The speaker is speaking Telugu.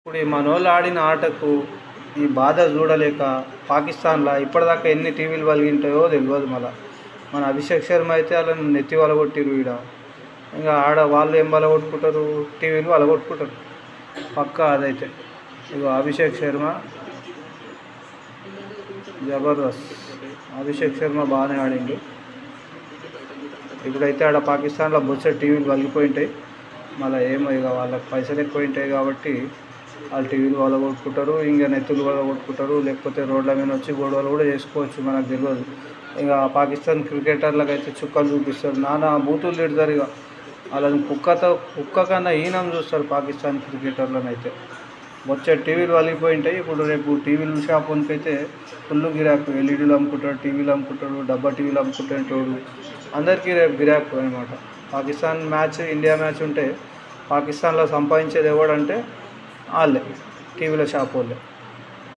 ఇప్పుడు ఈ మనోళ్ళు ఆడిన ఆటకు ఈ బాధ చూడలేక పాకిస్తాన్లో ఇప్పటిదాకా ఎన్ని టీవీలు పలిగింటాయో తెలియదు. మన అభిషేక్ శర్మ అయితే వాళ్ళని నెత్తి వలగొట్టిరు. ఇంకా ఆడ వాళ్ళు ఏం వలగొట్టుకుంటారు, టీవీలు వలగొట్టుకుంటారు పక్కా అదైతే. ఇగో అభిషేక్ శర్మ జబర్దస్త్, అభిషేక్ శర్మ బాగానే ఆడిండు. ఇప్పుడైతే ఆడ పాకిస్తాన్లో బొచ్చ టీవీలు పలిగిపోయి ఉంటాయి. మళ్ళీ ఏమో ఇక వాళ్ళకి పైసలు ఎక్కువ ఉంటాయి కాబట్టి వాళ్ళు టీవీలు వలగొట్టుకుంటారు, ఇంకా నెత్తులు వలగొట్టుకుంటారు, లేకపోతే రోడ్ల మీద వచ్చి గొడవలు కూడా చేసుకోవచ్చు, మనకు తెలియదు. ఇక పాకిస్తాన్ క్రికెటర్లకు అయితే చుక్కలు చూపిస్తారు, నానా బూతులు తిడతారు. ఇక వాళ్ళని కుక్క కన్నా హీనం చూస్తారు పాకిస్తాన్ క్రికెటర్లను అయితే. వచ్చే టీవీలు వలిగిపోయి ఉంటాయి. ఇప్పుడు రేపు టీవీలు షాపునికి అయితే ఫుల్ గిరాకు, ఎల్ఈడీలు అమ్ముకుంటాడు, టీవీలు అమ్ముకుంటాడు, డబ్బా టీవీలు అమ్ముకుంటాడు. అందరికీ రేపు గిరాకు అనమాట. పాకిస్తాన్ మ్యాచ్, ఇండియా మ్యాచ్ ఉంటే పాకిస్తాన్లో సంపాదించేది ఎవడంటే వాళ్ళే, టీవీల షాప్ వాళ్ళే.